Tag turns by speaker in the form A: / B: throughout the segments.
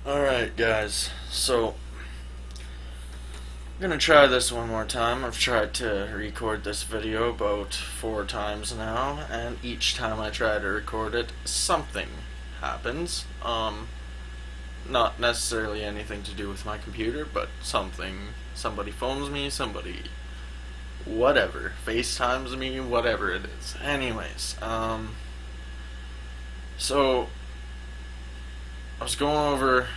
A: Alright guys, so I'm gonna try this one more time. I've tried to record this video about 4 times now, and each time I try to record it, something happens. Not necessarily anything to do with my computer, but somebody phones me, somebody whatever, FaceTimes me, whatever it is. Anyways, so I was going over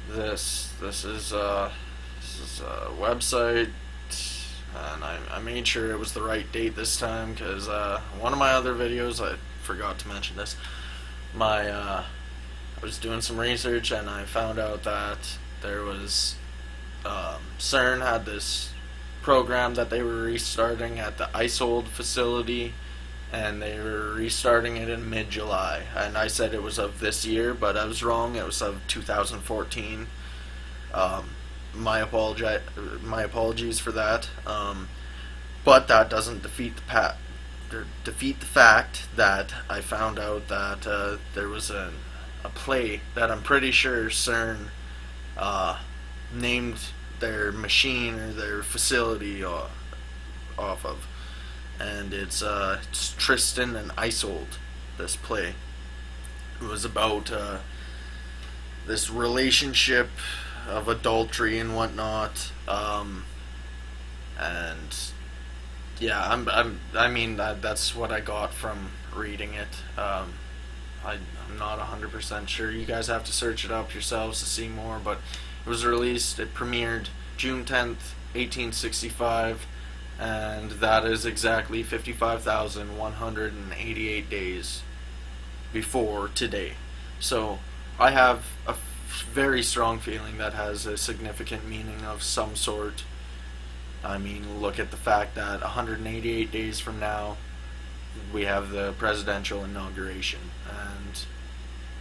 A: this. This is a website, and I made sure it was the right date this time because one of my other videos, I forgot to mention this. I was doing some research and I found out that there was CERN had this program that they were restarting at the Isold facility, and they were restarting it in mid-July. And I said it was of this year, but I was wrong. It was of 2014. My apologies for that. But that doesn't defeat the fact that I found out that there was a play that I'm pretty sure CERN named their machine or their facility off of. And it's Tristan and Isolde, this play. It was about this relationship of adultery and whatnot, and yeah, I mean that's what I got from reading it. I'm not 100% sure. You guys have to search it up yourselves to see more, but it was released. It premiered June 10th, 1865. And that is exactly 55,188 days before today. So I have a very strong feeling that has a significant meaning of some sort. I mean, look at the fact that 188 days from now we have the presidential inauguration, and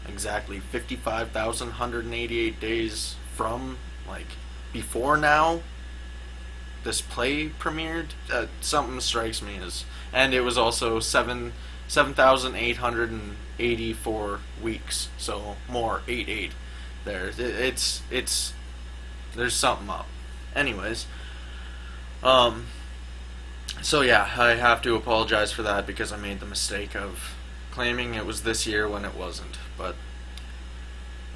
A: exactly 55,188 days from, like, before now this play premiered, something strikes me as, and it was also 7,884 weeks, so more 88 there. It's there's something up. Anyways, so yeah, I have to apologize for that because I made the mistake of claiming it was this year when it wasn't, but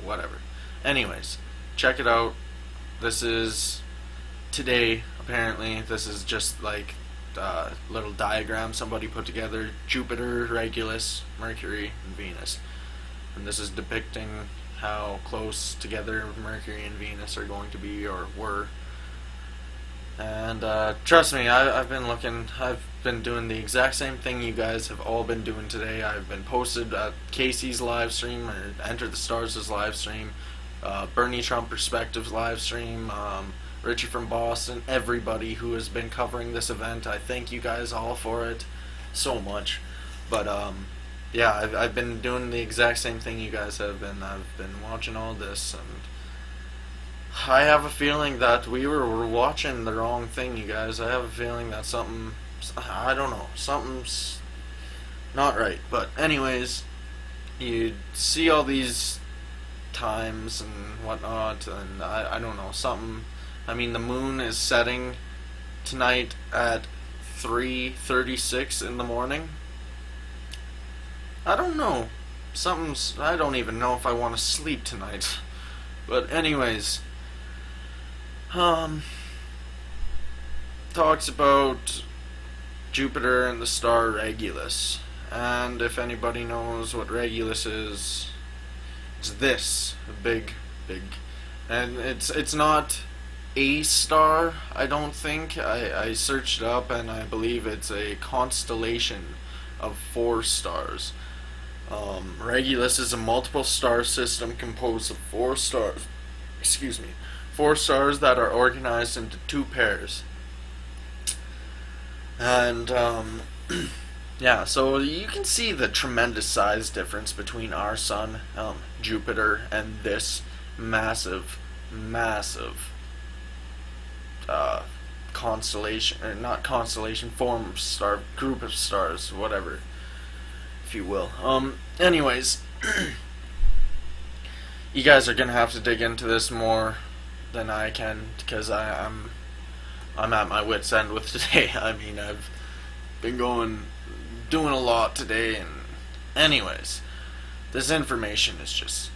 A: whatever. Anyways, check it out. This is today. Apparently, this is just like a little diagram somebody put together: Jupiter, Regulus, Mercury, and Venus. And this is depicting how close together Mercury and Venus are going to be, or were. And trust me, I've been doing the exact same thing you guys have all been doing today. I've been posted at Casey's live stream, or Enter the Stars' live stream, Bernie Trump Perspectives live stream, Richie from Boston, everybody who has been covering this event. I thank you guys all for it so much. But yeah, I've been doing the exact same thing you guys have been. I've been watching all this, and I have a feeling that we were watching the wrong thing, you guys. I have a feeling that I don't know, something's not right. But anyways, you see all these times and whatnot, and I don't know, something. I mean, the moon is setting tonight at 3:36 in the morning. I don't know. I don't even know if I want to sleep tonight. But anyways, talks about Jupiter and the star Regulus. And if anybody knows what Regulus is, it's this big, and it's not a star, I don't think. I searched it up, and I believe it's a constellation of 4 stars. Regulus is a multiple star system composed of 4 stars. 4 stars that are organized into 2 pairs. And yeah, so you can see the tremendous size difference between our sun, Jupiter, and this massive constellation, or not constellation, form of star, group of stars, whatever, if you will. Anyways, you guys are gonna have to dig into this more than I can, because I'm at my wit's end with today. I mean, I've been doing a lot today, and anyways, this information is just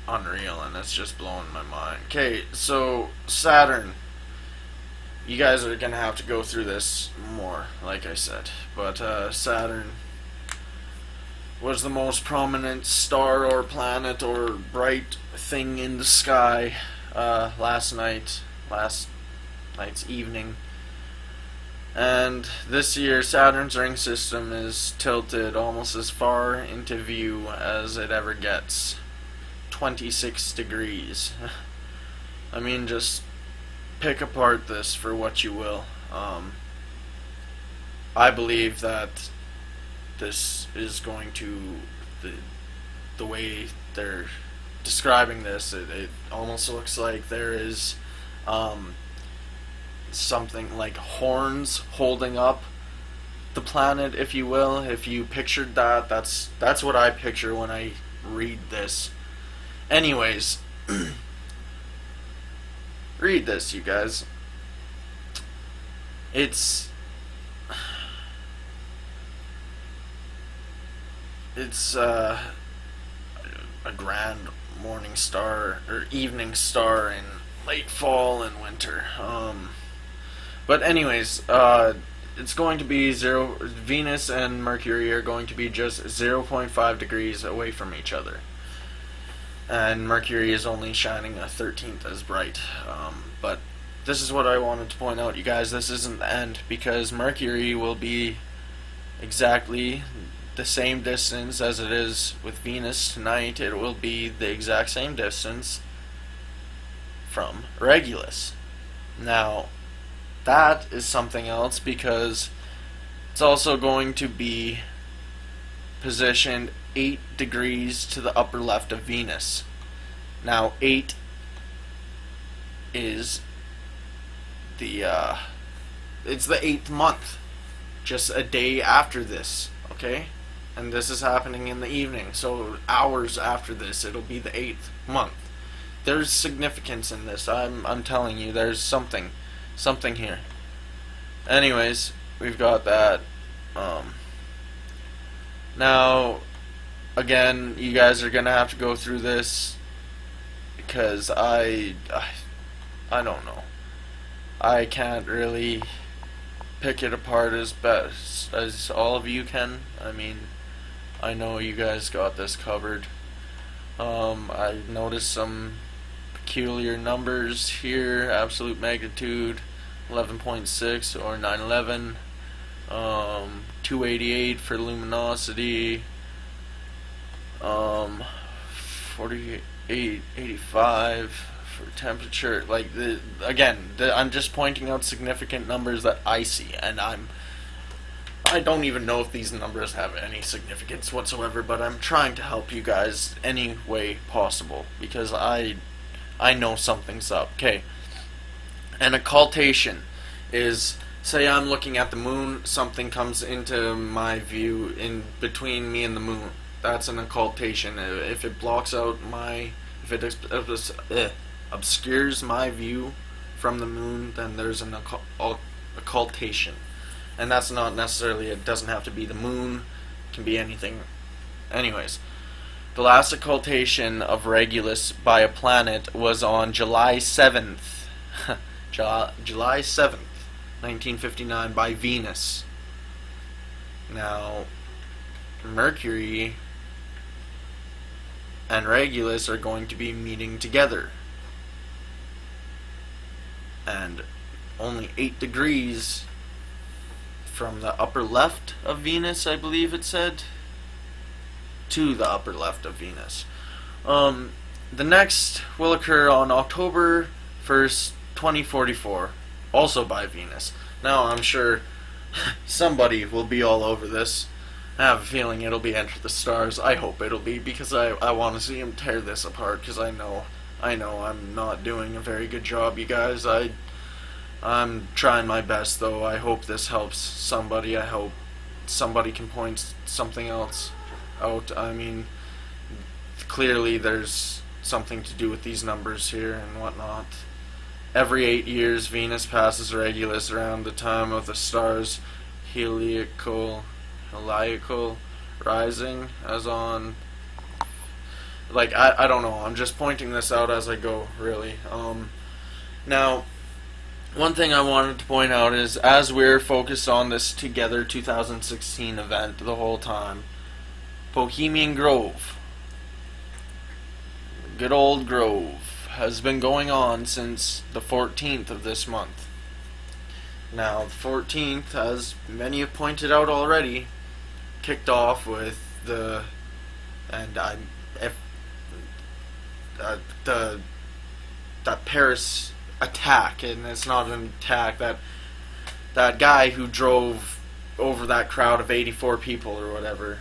A: unreal, and it's just blowing my mind. Okay, so Saturn, you guys are gonna have to go through this more, like I said, but Saturn was the most prominent star or planet or bright thing in the sky last night's evening. And this year, Saturn's ring system is tilted almost as far into view as it ever gets. 26 degrees. I mean, just pick apart this for what you will. I believe that this is going to, the way they're describing this, it almost looks like there is something like horns holding up the planet, if you will. If you pictured that, that's what I picture when I read this. Anyways, read this, you guys. It's a grand morning star or evening star in late fall and winter. But anyways, it's going to be Venus and Mercury are going to be just 0.5 degrees away from each other, and Mercury is only shining a 13th as bright. But this is what I wanted to point out, you guys. This isn't the end, because Mercury will be exactly the same distance as it is with Venus tonight. It will be the exact same distance from Regulus. Now, that is something else, because it's also going to be positioned 8 degrees to the upper left of Venus. Now, 8 is it's the 8th month, just a day after this, okay? And this is happening in the evening, so hours after this, it'll be the 8th month. There's significance in this. I'm telling you, there's something here. Anyways, we've got that. Now, again, you guys are gonna have to go through this, because I don't know. I can't really pick it apart as best as all of you can. I mean, I know you guys got this covered. I noticed some peculiar numbers here. Absolute magnitude 11.6 or 911. 288 for luminosity. 4885 for temperature. Like, I'm just pointing out significant numbers that I see, and I don't even know if these numbers have any significance whatsoever, but I'm trying to help you guys any way possible, because I know something's up. Okay. An occultation is, say I'm looking at the moon, something comes into my view in between me and the moon. That's an occultation. If it blocks out if it obscures my view from the moon, then there's an occultation. And that's not necessarily, it doesn't have to be the moon, it can be anything. Anyways, the last occultation of Regulus by a planet was on July 7th. July 7th, 1959, by Venus. Now, Mercury and Regulus are going to be meeting together. And only 8 degrees from the upper left of Venus, I believe it said, to the upper left of Venus. The next will occur on October 1st, 2044, also by Venus. Now, I'm sure somebody will be all over this. I have a feeling it'll be Enter the Stars. I hope it'll be, because I want to see him tear this apart, because I know I'm not doing a very good job, you guys. I'm trying my best, though. I hope this helps somebody. I hope somebody can point something else out. I mean, clearly there's something to do with these numbers here and whatnot. Every 8 years, Venus passes Regulus around the time of the star's heliacal rising, as on, like, I don't know, I'm just pointing this out as I go, really. Now, one thing I wanted to point out is, as we're focused on this Together 2016 event the whole time, Bohemian Grove, good old Grove, has been going on since the 14th of this month. Now, the 14th, as many have pointed out already, kicked off with the Paris attack, and it's not an attack, that guy who drove over that crowd of 84 people or whatever,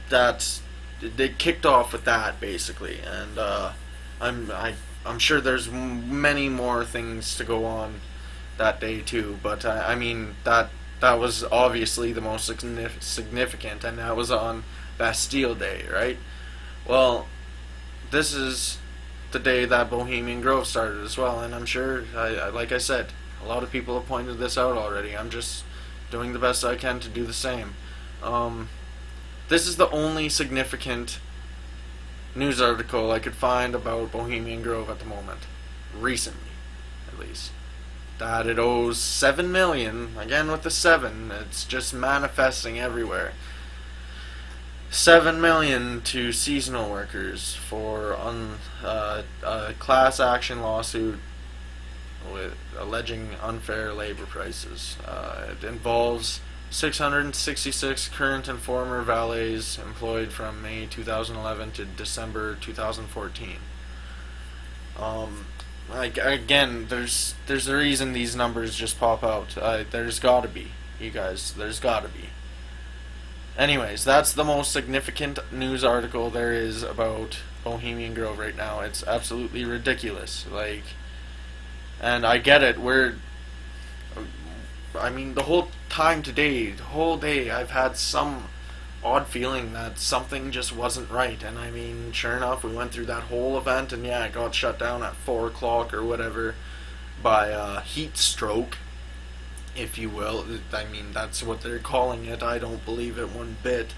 A: they kicked off with that basically, and I'm sure there's many more things to go on that day too, but I mean that was obviously the most significant, and that was on Bastille Day, right? Well, this is the day that Bohemian Grove started as well, and I'm sure, like I said, a lot of people have pointed this out already. I'm just doing the best I can to do the same. This is the only significant news article I could find about Bohemian Grove at the moment, recently, at least. That it owes $7 million, again with the 7, it's just manifesting everywhere. $7 million to seasonal workers for a class action lawsuit with alleging unfair labor prices. It involves 666 current and former valets employed from May 2011 to December 2014. Again, there's a reason these numbers just pop out. There's gotta be, you guys. There's gotta be. Anyways, that's the most significant news article there is about Bohemian Grove right now. It's absolutely ridiculous. Like, and I get it. I mean, the whole time today, the whole day, I've had some odd feeling that something just wasn't right. And I mean, sure enough, we went through that whole event, and yeah, it got shut down at 4 o'clock or whatever by heat stroke, if you will. I mean, that's what they're calling it. I don't believe it one bit,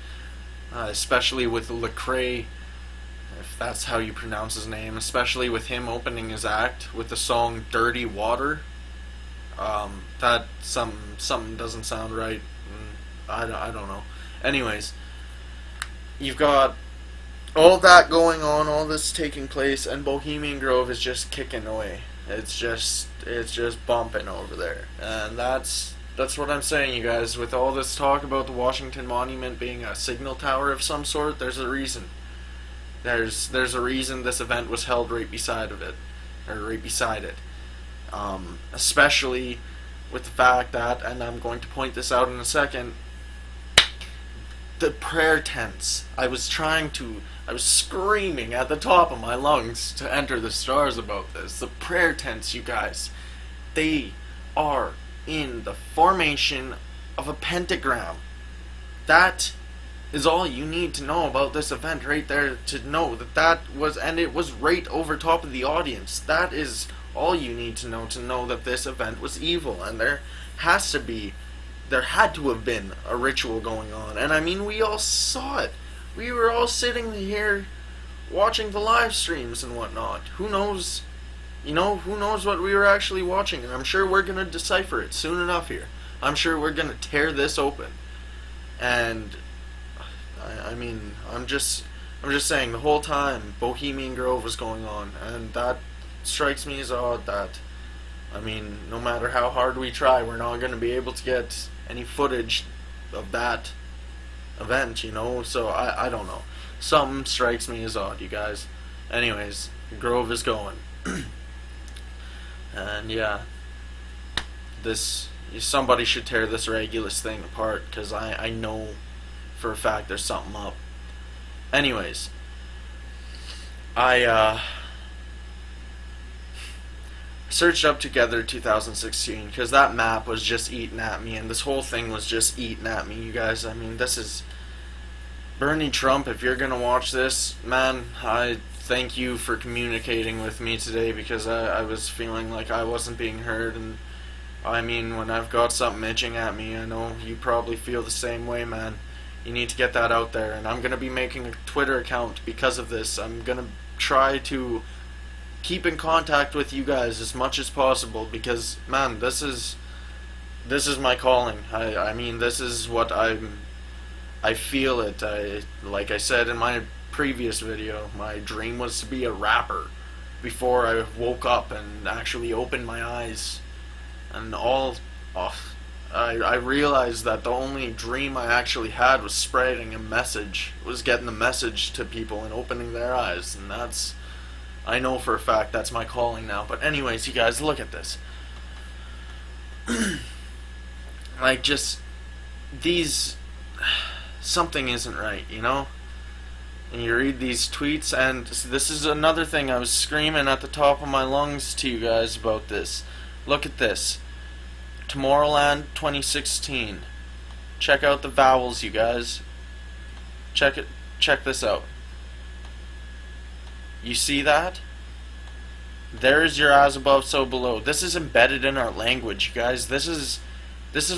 A: especially with Lecrae, if that's how you pronounce his name, especially with him opening his act with the song Dirty Water. That something doesn't sound right. I don't know. Anyways, you've got all that going on, all this taking place, and Bohemian Grove is just kicking away. It's just bumping over there, and that's what I'm saying, you guys. With all this talk about the Washington Monument being a signal tower of some sort, there's a reason. There's a reason this event was held right beside it. Especially with the fact that, and I'm going to point this out in a second, the prayer tents. I was screaming at the top of my lungs to enter the stars about this. The prayer tents, you guys, they are in the formation of a pentagram. That is all you need to know about this event right there, to know that was, and it was right over top of the audience. That is all you need to know that this event was evil, and there had to have been a ritual going on. And I mean, we all saw it. We were all sitting here watching the live streams and whatnot. Who knows? Who knows what we were actually watching? And I'm sure we're gonna decipher it soon enough here. I'm sure we're gonna tear this open. And I mean, I'm just saying, the whole time Bohemian Grove was going on, and that strikes me as odd. That, I mean, no matter how hard we try, we're not going to be able to get any footage of that event, so I don't know. Something strikes me as odd, you guys. Anyways, Grove is going. And yeah, somebody should tear this Regulus thing apart, because I know for a fact there's something up. Anyways, I searched up Together 2016 because that map was just eating at me, and this whole thing was just eating at me, you guys. I mean, this is Bernie Trump. If you're gonna watch this, man, thank you for communicating with me today, because I was feeling like I wasn't being heard. And I mean, when I've got something itching at me, I know you probably feel the same way, man. You need to get that out there, and I'm going to be making a Twitter account because of this. I'm going to try to keep in contact with you guys as much as possible, because, man, this is my calling. I mean, this is what I feel it. Like I said in my previous video, my dream was to be a rapper before I woke up and actually opened my eyes. And I realized that the only dream I actually had was spreading a message, was getting the message to people and opening their eyes. And that's, I know for a fact that's my calling now. But anyways, you guys, look at this. Like, just these, something isn't right, you know? And you read these tweets, and this is another thing. I was screaming at the top of my lungs to you guys about this. Look at this. TOMORROWLAND2016. Check out the vowels, you guys. Check this out. You see that? There is your as above, so below. This is embedded in our language, you guys. This is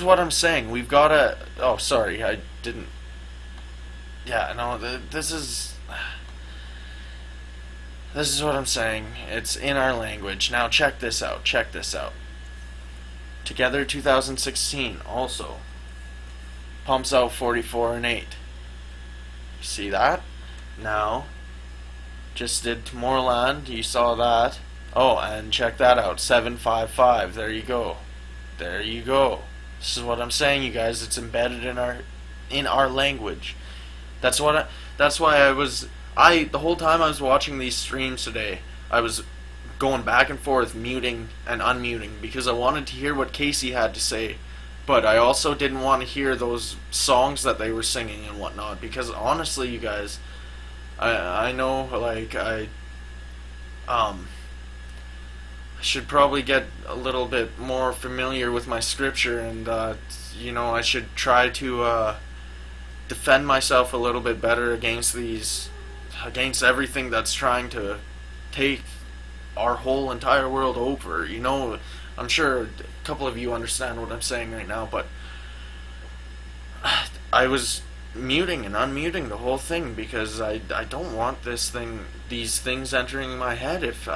A: what I'm saying. We've got to... Oh, sorry, I didn't... Yeah, no, this is what I'm saying. It's in our language. Now check this out. Check this out. TOGETHER2016 also pumps out 44 and 8. You see that? Now, just did Tomorrowland. You saw that. Oh, and check that out. 755. There you go. There you go. This is what I'm saying, you guys. It's embedded in our language. That's why the whole time I was watching these streams today, I was going back and forth, muting and unmuting, because I wanted to hear what Casey had to say, but I also didn't want to hear those songs that they were singing and whatnot, because honestly, you guys, I know, like, I should probably get a little bit more familiar with my scripture, and you know, I should try to defend myself a little bit better against everything that's trying to take our whole entire world over. You know, I'm sure a couple of you understand what I'm saying right now, but I was muting and unmuting the whole thing because I don't want these things entering my head. If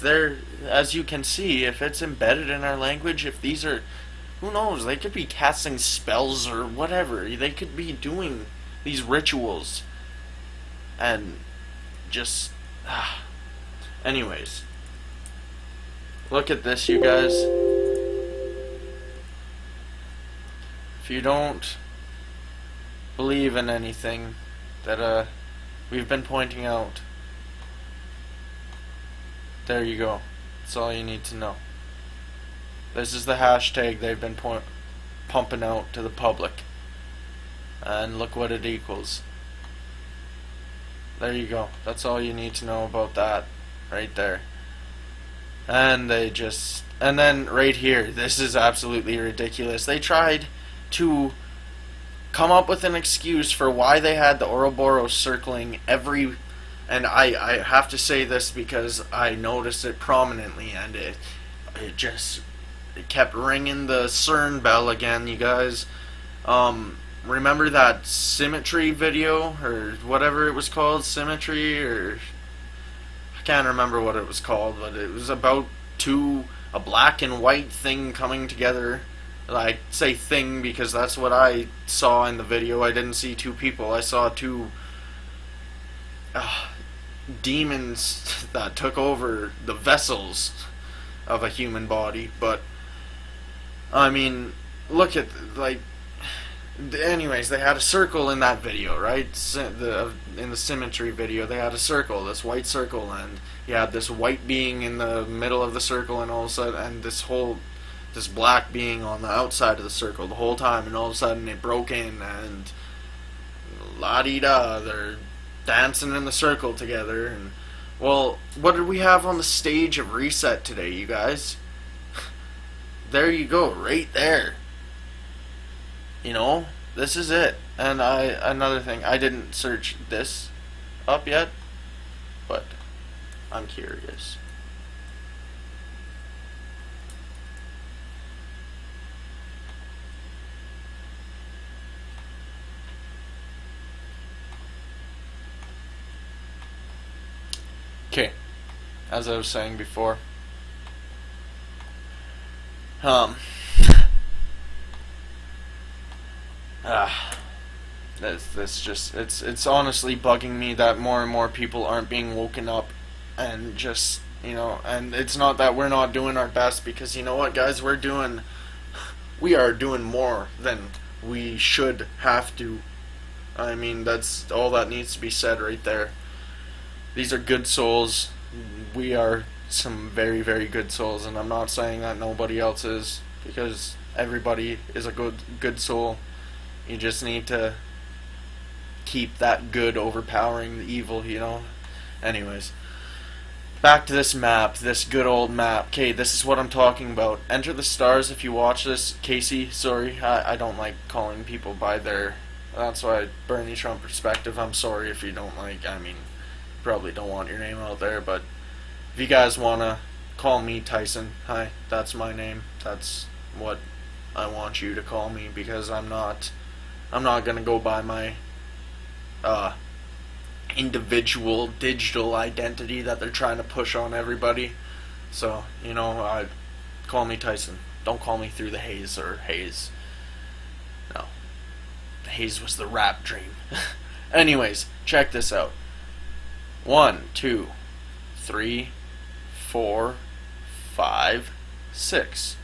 A: they're, as you can see, if it's embedded in our language, if these are, who knows, they could be casting spells or whatever. They could be doing these rituals. And just... Anyways. Look at this, you guys. If you don't believe in anything that we've been pointing out, there you go. That's all you need to know. This is the hashtag they've been pumping out to the public. And look what it equals. There you go. That's all you need to know about that. Right there. And and then right here, this is absolutely ridiculous. They tried to come up with an excuse for why they had the Ouroboros circling every... And I have to say this because I noticed it prominently, and it kept ringing the CERN bell again, you guys. Remember that symmetry video, or whatever it was called, symmetry, or I can't remember what it was called, but it was about a black and white thing coming together. I say thing because that's what I saw in the video. I didn't see two people. I saw two demons that took over the vessels of a human body. But I mean, look at, like, anyways, they had a circle in that video, right? In the symmetry video, they had a circle, this white circle, and you had this white being in the middle of the circle, and all of a sudden, and this black being on the outside of the circle the whole time, and all of a sudden it broke in, and la-di-da, they're dancing in the circle together. And well, what did we have on the stage of Reset today, you guys? There you go, right there. You know, this is it. And another thing, I didn't search this up yet, but curious. Okay, as I was saying before, this just it's honestly bugging me that more and more people aren't being woken up, and just, you know, and it's not that we're not doing our best, because you know what, guys, we are doing more than we should have to. I mean, that's all that needs to be said right there. These are good souls. We are some very, very good souls, and I'm not saying that nobody else is, because everybody is a good soul. You just need to keep that good overpowering the evil, you know? Anyways, back to this map, this good old map. Okay, this is what I'm talking about. Enter the stars if you watch this. Casey, sorry, I don't like calling people by their... That's why Bernie Trump perspective. I'm sorry if you don't like, I mean, probably don't want your name out there, but if you guys want to call me Tyson, hi, that's my name. That's what I want you to call me, because I'm not gonna go by my individual digital identity that they're trying to push on everybody. So, you know, call me Tyson. Don't call me through the haze or haze. No. The haze was the rap dream. Anyways, check this out. 1, 2, 3, 4, 5, 6.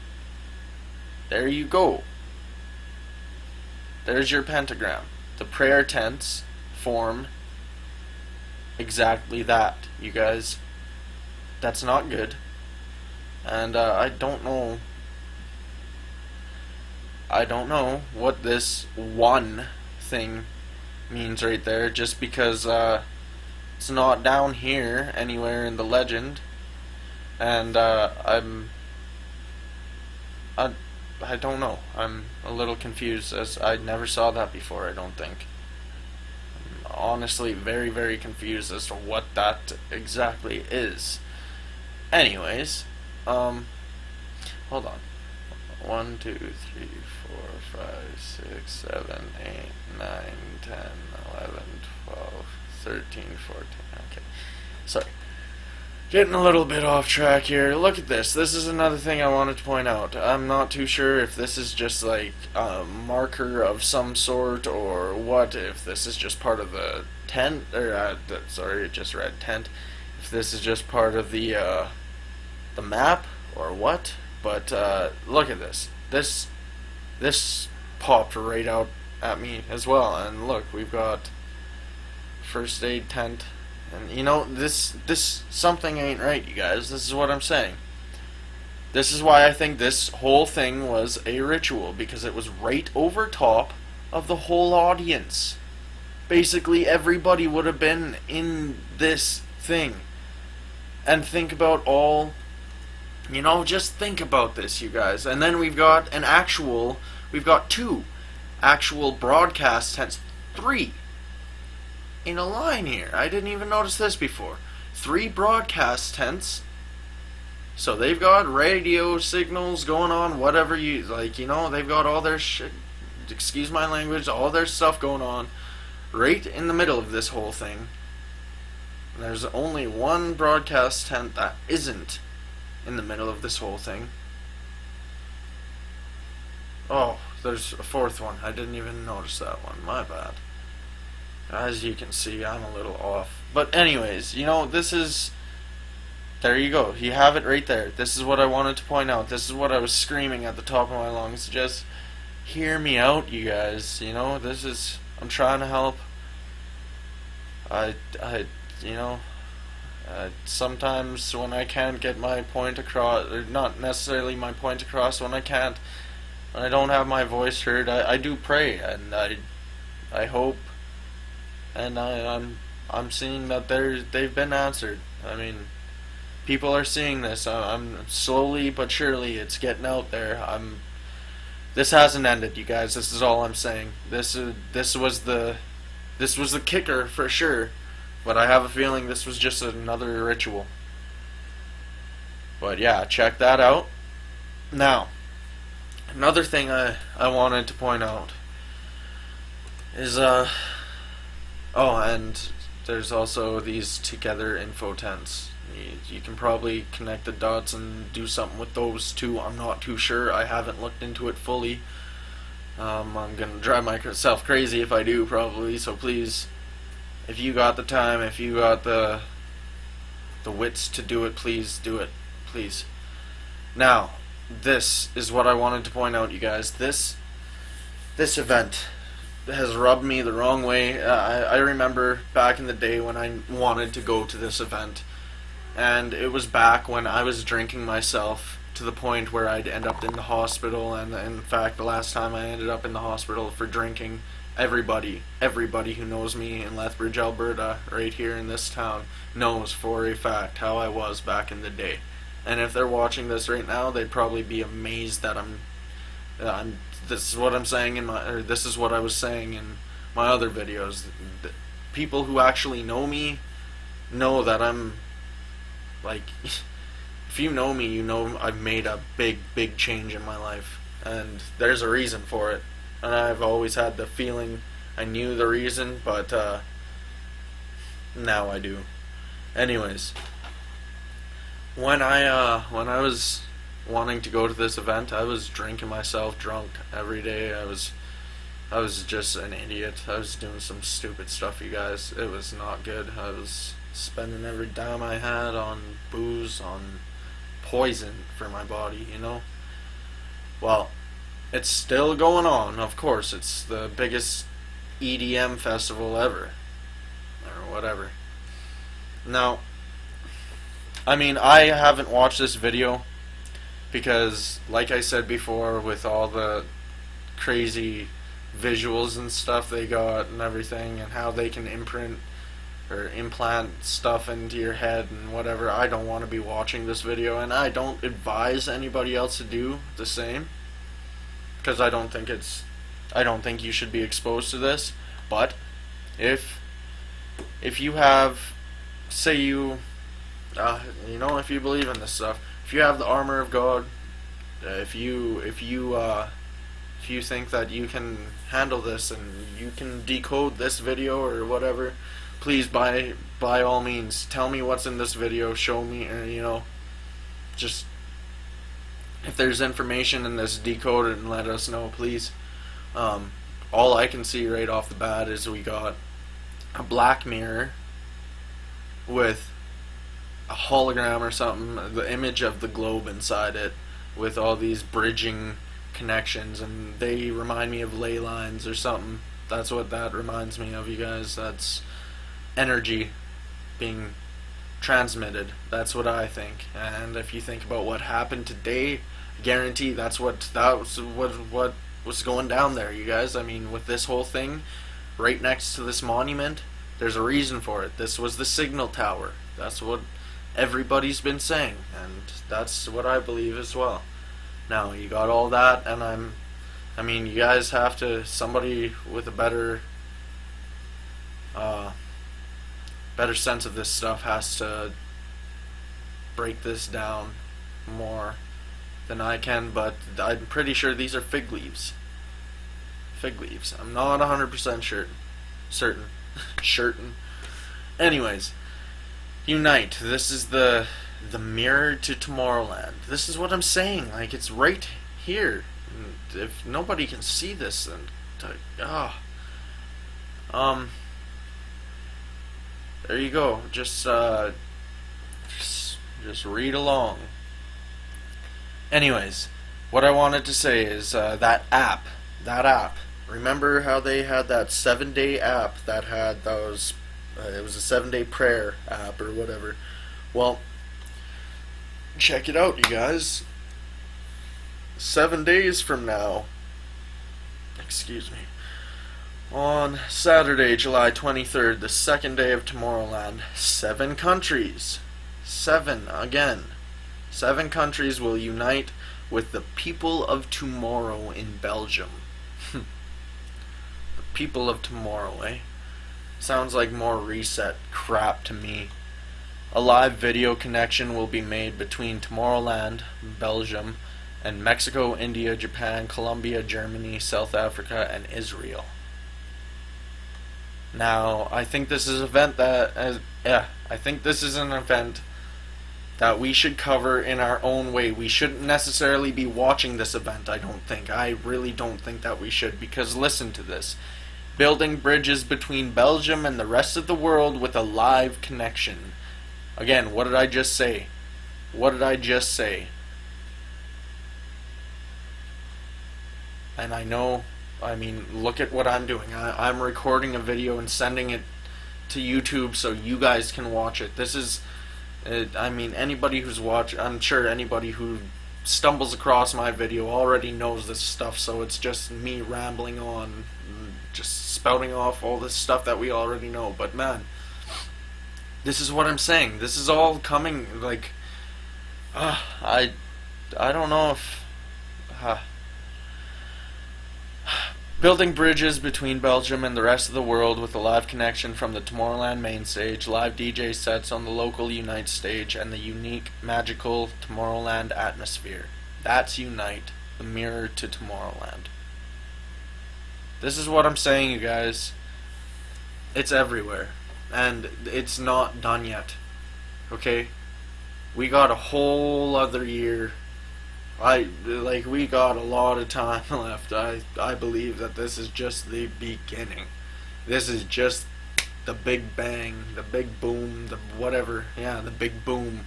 A: There you go. There's your pentagram. The prayer tents form exactly that, you guys. That's not good. And I don't know what this one thing means right there, just because it's not down here anywhere in the legend, and I don't know. I'm a little confused, as I never saw that before, I don't think. I'm honestly very, very confused as to what that exactly is. Anyways, hold on. 1, 2, 3, 4, 5, 6, 7, 8, 9, 10, 11, 12, 13, 14. Okay. Sorry. Getting a little bit off track here. Look at this. This is another thing I wanted to point out. I'm not too sure if this is just like a marker of some sort or what. If this is just part of the tent, or sorry, it just read tent. If this is just part of the map or what. But look at this. This popped right out at me as well. And look, we've got first aid tent. And you know, this something ain't right, you guys. This is what I'm saying. This is why I think this whole thing was a ritual, because it was right over top of the whole audience. Basically, everybody would have been in this thing. And think about all, you know, just think about this, you guys. And then we've got we've got 2 actual broadcast tents, 3. In a line here. I didn't even notice this before. 3 broadcast tents. So they've got radio signals going on, whatever you like, you know, they've got all their shit, excuse my language, all their stuff going on right in the middle of this whole thing. And there's only 1 broadcast tent that isn't in the middle of this whole thing. Oh, there's a 4th one. I didn't even notice that one. My bad. As you can see, I'm a little off. But anyways, you know, this is... There you go. You have it right there. This is what I wanted to point out. This is what I was screaming at the top of my lungs. Just hear me out, you guys. You know, this is... I'm trying to help. You know... sometimes when I can't get my point across... Or not necessarily my point across, when I can't... When I don't have my voice heard, I do pray. And I hope... And I'm seeing that they've been answered. I mean, people are seeing this. I'm slowly but surely it's getting out there. This hasn't ended, you guys. This is all I'm saying. This was the kicker for sure. But I have a feeling this was just another ritual. But yeah, check that out. Now, another thing I wanted to point out is oh, and there's also these Together info tents. You can probably connect the dots and do something with those too. I'm not too sure. I haven't looked into it fully. I'm gonna drive myself crazy if I do, probably. So please, if you got the time, if you got the wits to do it, please do it, please. Now, this is what I wanted to point out, you guys. This event has rubbed me the wrong way. I remember back in the day when I wanted to go to this event, and it was back when I was drinking myself to the point where I'd end up in the hospital. And in fact, the last time I ended up in the hospital for drinking, everybody who knows me in Lethbridge, Alberta, right here in this town, knows for a fact how I was back in the day. And if they're watching this right now, they'd probably be amazed that this is what I'm saying this is what I was saying in my other videos. The people who actually know me know that I'm like, if you know me, you know I've made a big change in my life, and there's a reason for it. And I've always had the feeling I knew the reason, but now I do. Anyways, when I was wanting to go to this event, I was drinking myself drunk every day. I was just an idiot. I was doing some stupid stuff, you guys. It was not good. I was spending every dime I had on booze, on poison for my body, you know? Well, it's still going on, of course. It's the biggest EDM festival ever, or whatever. Now, I mean, I haven't watched this video because, like I said before, with all the crazy visuals and stuff they got and everything, and how they can imprint or implant stuff into your head and whatever, I don't want to be watching this video, and I don't advise anybody else to do the same, because I don't think you should be exposed to this. But if you have, say you if you believe in this stuff, if you have the armor of God, if you think that you can handle this and you can decode this video or whatever, please, by all means, tell me what's in this video, show me, or just, if there's information in this, decode it and let us know, please. All I can see right off the bat is we got a black mirror with a hologram or something, the image of the globe inside it, with all these bridging connections, and they remind me of ley lines or something. That's what that reminds me of, you guys. That's energy being transmitted. That's what I think. And if you think about what happened today, I guarantee that was what's going down there, you guys. I mean, with this whole thing right next to this monument, there's a reason for it. This was the signal tower. That's what everybody's been saying, and that's what I believe as well. Now, you got all that, and I mean, you guys have to, somebody with a better sense of this stuff has to break this down more than I can, but I'm pretty sure these are fig leaves. Fig leaves. I'm not 100% certain. Anyways, unite. This is the mirror to Tomorrowland. This is what I'm saying. Like, it's right here. If nobody can see this, then there you go. Just read along. Anyways, what I wanted to say is that app. Remember how they had that 7-day app that had those? It was a 7-day prayer app or whatever. Well, check it out, you guys. 7 days from now, excuse me, on Saturday, July 23rd, the second day of Tomorrowland, 7 countries, 7 again, 7 countries will unite with the people of tomorrow in Belgium. The people of tomorrow, eh? Sounds like more reset crap to me. A live video connection will be made between Tomorrowland, Belgium, and Mexico, India, Japan, Colombia, Germany, South Africa, and Israel. Now, I think this is an event that we should cover in our own way. We shouldn't necessarily be watching this event, I don't think. I really don't think that we should, because listen to this. Building bridges between Belgium and the rest of the world with a live connection. Again, what did I just say? What did I just say? And I know, I mean, look at what I'm doing. I'm recording a video and sending it to YouTube so you guys can watch it. This is, I mean, anybody who's I'm sure anybody who stumbles across my video already knows this stuff, so it's just me rambling on, just spouting off all this stuff that we already know. But man, this is what I'm saying. This is all coming, like, I don't know if, building bridges between Belgium and the rest of the world with a live connection from the Tomorrowland main stage, live DJ sets on the local Unite stage, and the unique, magical Tomorrowland atmosphere. That's Unite, the mirror to Tomorrowland. This is what I'm saying, you guys. It's everywhere. And it's not done yet. Okay? We got a whole other year. We got a lot of time left. I believe that this is just the beginning. This is just the big bang, the big boom, the whatever. Yeah, the big boom,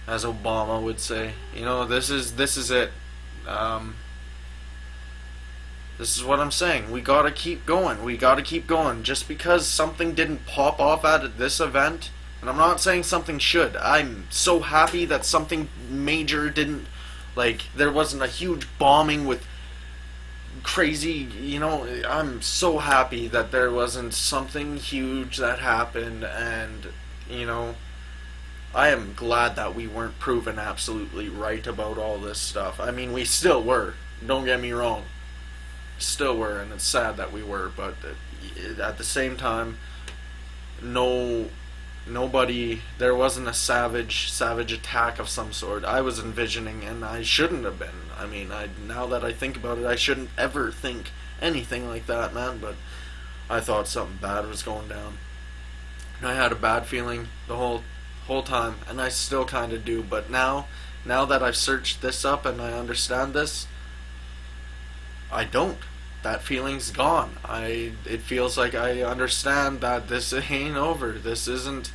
A: as Obama would say. You know, this is it. This is what I'm saying. We gotta keep going. We gotta keep going. Just because something didn't pop off at this event, and I'm not saying something should. I'm so happy that something major didn't, like, there wasn't a huge bombing with crazy, you know, I'm so happy that there wasn't something huge that happened, and, you know, I am glad that we weren't proven absolutely right about all this stuff. I mean, we still were. Don't get me wrong. Still were, and it's sad that we were, but at the same time, nobody, there wasn't a savage attack of some sort. I was envisioning, and I shouldn't have been. I mean, now that I think about it, I shouldn't ever think anything like that, man, but I thought something bad was going down. And I had a bad feeling the whole time, and I still kind of do, but now that I've searched this up and I understand this, I don't. That feeling's gone. It feels like I understand that this ain't over. This isn't,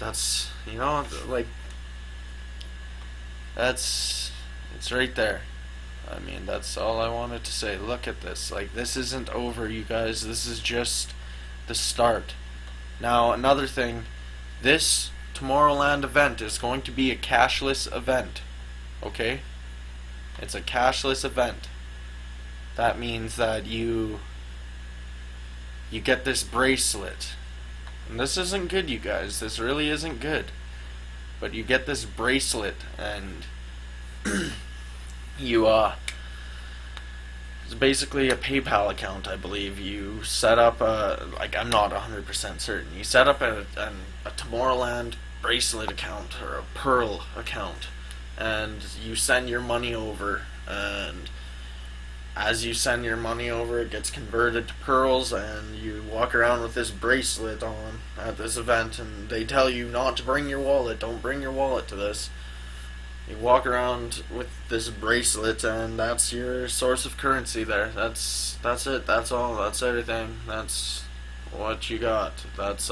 A: that's, you know, like, it's right there. I mean, that's all I wanted to say. Look at this. Like, this isn't over, you guys. This is just the start. Now, another thing, this Tomorrowland event is going to be a cashless event. Okay? It's a cashless event. That means that you get this bracelet. And this isn't good, you guys. This really isn't good. But you get this bracelet, and you, it's basically a PayPal account, I believe. You set up like, I'm not 100% certain. You set up a Tomorrowland bracelet account, or a Pearl account, and you send your money over, and as you send your money over, it gets converted to pearls, and you walk around with this bracelet on at this event, and they tell you not to bring your wallet. Don't bring your wallet to this. You walk around with this bracelet, and that's your source of currency there. That's it. That's all. That's everything. That's what you got. That's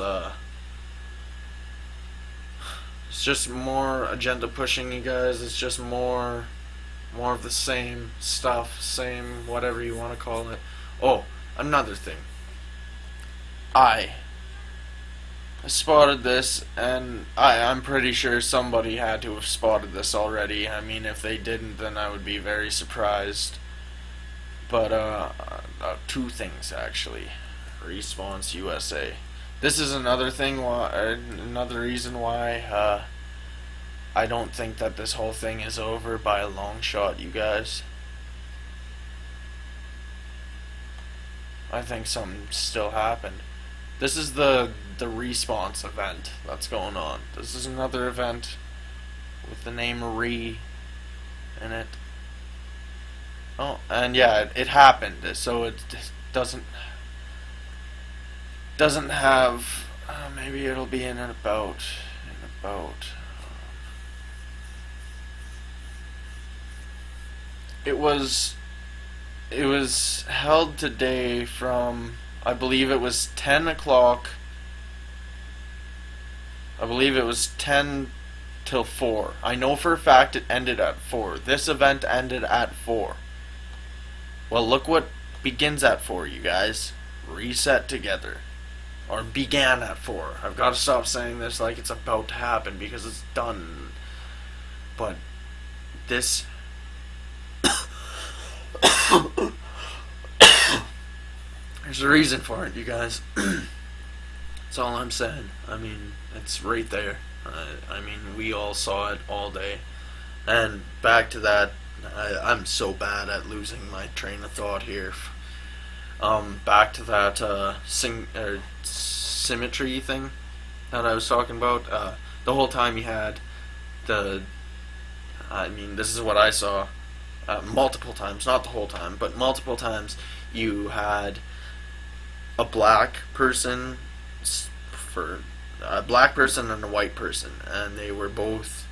A: it's just more agenda pushing, you guys. It's just more of the same stuff, same whatever you want to call it. Oh, another thing. I spotted this, and I'm pretty sure somebody had to have spotted this already. I mean, if they didn't, then I would be very surprised. But two things actually. Response USA. This is another thing. Another reason why I don't think that this whole thing is over by a long shot, you guys. I think something still happened. This is the response event that's going on. This is another event with the name Re in it. Oh, and yeah, it happened. So it doesn't have. Maybe it'll be in about. It was held today from, I believe it was 10 o'clock. I believe it was 10 till 4. I know for a fact it ended at 4. This event ended at 4. Well, look what begins at 4, you guys. Reset together. Or began at 4. I've got to stop saying this like it's about to happen because it's done. But this... There's a reason for it, you guys. That's all I'm saying. I mean, it's right there. I mean, we all saw it all day. And back to that, I'm so bad at losing my train of thought here. Back to that symmetry thing that I was talking about. The whole time you had I mean, this is what I saw. Multiple times, not the whole time, but multiple times you had a black person and a white person, and they were both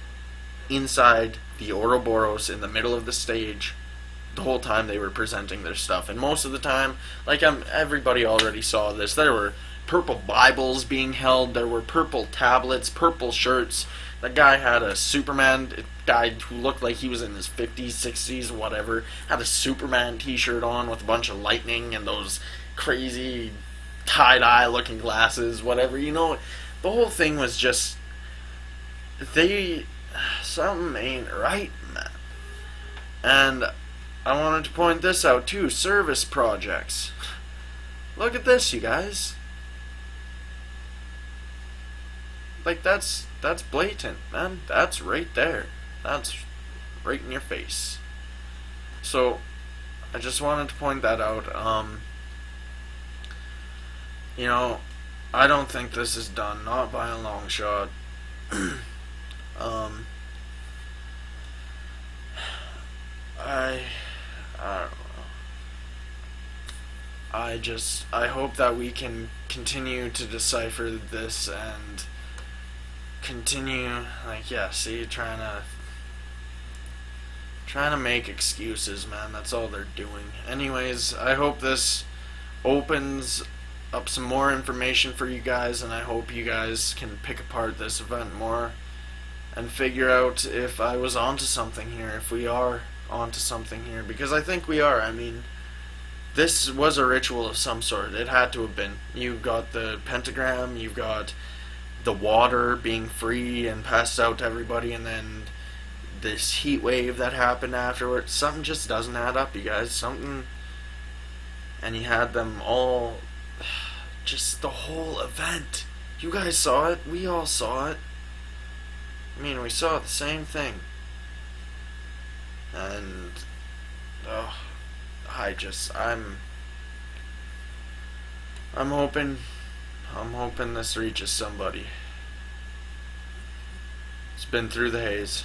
A: inside the Ouroboros in the middle of the stage the whole time they were presenting their stuff. And most of the time, like everybody already saw this, there were purple Bibles being held, there were purple tablets, purple shirts. The guy had a Superman guy who looked like he was in his 50s, 60s, whatever, had a Superman t-shirt on with a bunch of lightning and those crazy tie-dye looking glasses, whatever. You know, the whole thing was just, something ain't right, man. And I wanted to point this out too, service projects. Look at this, you guys. Like, that's blatant, man. That's right there. That's right in your face. So, I just wanted to point that out. You know, I don't think this is done, not by a long shot. I don't know. I hope that we can continue to decipher this and continue, like, yeah, see, trying to make excuses, man. That's all they're doing. Anyways, I hope this opens up some more information for you guys, and I hope you guys can pick apart this event more and figure out if I was onto something here, if we are onto something here, because I think we are. I mean, this was a ritual of some sort. It had to have been. You've got the pentagram, you've got the water being free and passed out to everybody, and then this heat wave that happened afterwards. Something just doesn't add up, you guys. Something. And you had them all, just the whole event. You guys saw it. We all saw it. I mean, we saw the same thing. And I'm hoping this reaches somebody. It's been Through the Haze.